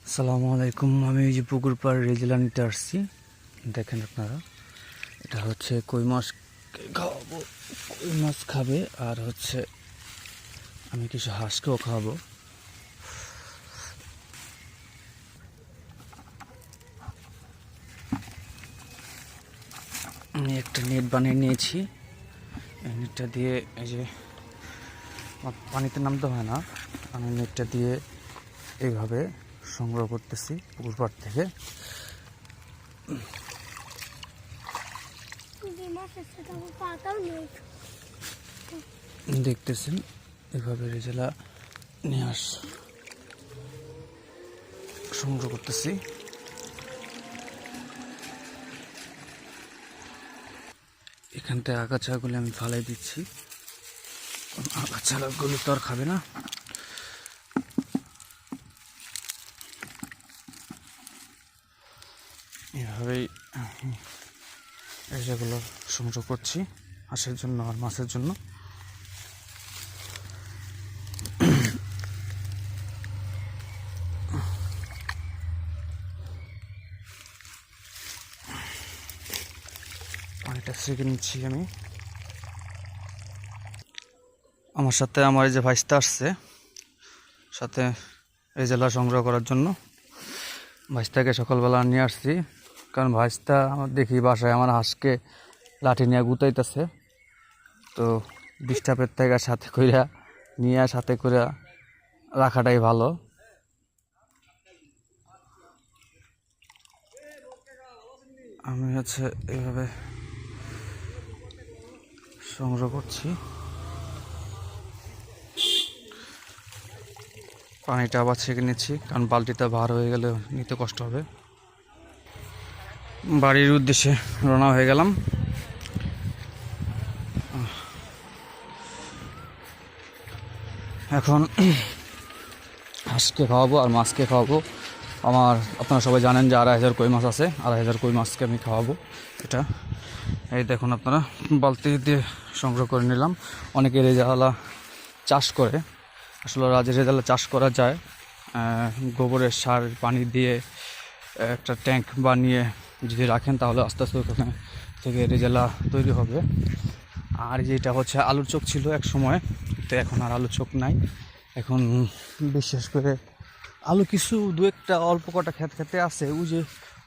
আসসালামু আলাইকুম। আমি এই যে পুকুর পাড় রেজিলা নিতে আসছি। দেখেন আপনারা, এটা হচ্ছে কই মাছ খাওয়াবো। কই মাছ খাবে আর হচ্ছে আমি কিছু হাঁসকেও খাওয়াবো। আমি একটা নেট বানিয়ে নিয়েছি। এই নেটটা দিয়ে এই যে পানিতে নামতে হয় না, আমি নেটটা দিয়ে এইভাবে সংগ্রহ করতেছি পুকুর পাড় থেকে। দেখতেছেন এভাবে রেজেলা নিয়ে সংগ্রহ করতেছি। এখান থেকে আগাছাগুলো আমি ফালাই দিচ্ছি, আগাছাগুলো তো আর খাবে না। এভাবেই রেজাগুলো সংগ্রহ করছি হাঁসের জন্য আর মাছের জন্য। পানিটা সেঁকে নিচ্ছি আমি। আমার সাথে আমার এই যে ভাইস্তা আসছে সাথে রেজালা সংগ্রহ করার জন্য। ভাইস্তাকে সকালবেলা নিয়ে আসছি, কারণ ভাইস্তা আমার দেখি বাসায় আমার হাঁসকে লাঠি নিয়ে গুতাইতেছে, তো ডিস্টার্বের থেকে সাথে কইরা নিয়ে সাথে করে রাখাটাই ভালো। আমি হচ্ছে এইভাবে সংগ্রহ করছি। পানিটা আবার ছেঁকে নিচ্ছি, কারণ বালতিটা ভার হয়ে গেলে নিতে কষ্ট হবে। বাড়ির উদ্দেশ্যে রওনা হয়ে গেলাম। এখন হাঁসকে খাওয়াবো আর মাছকে খাওয়াবো। আপনারা সবাই জানেন যে 2,500 কই মাছ আছে, 2,500 কই মাছকে আমি খাওয়াবো। এটা এই দেখুন আপনারা, বালতি দিয়ে সংগ্রহ করে নিলাম। অনেকে রেজালা চাষ করে, আসলে রেজালা চাষ করা যায় গোবরের সার পানি দিয়ে একটা ট্যাঙ্ক বানিয়ে যদি রাখেন, তাহলে আস্তে আস্তে ওখানে থেকে রেজালা তৈরি হবে। আর যেটা হচ্ছে আলুর চোখ ছিল এক সময়, তো এখন আর আলুর চোখ নাই। এখন বিশেষ করে আলু কিছু দু একটা অল্প কটা খেতে আছে, ওই যে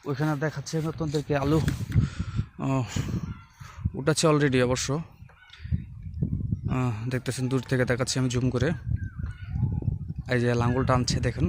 ওইখানে দেখাচ্ছে নতুনদেরকে আলু উঠাচ্ছে অলরেডি। অবশ্য দেখতেছেন দূর থেকে দেখাচ্ছি আমি জুম করে, এই যে লাঙ্গল টানছে দেখুন।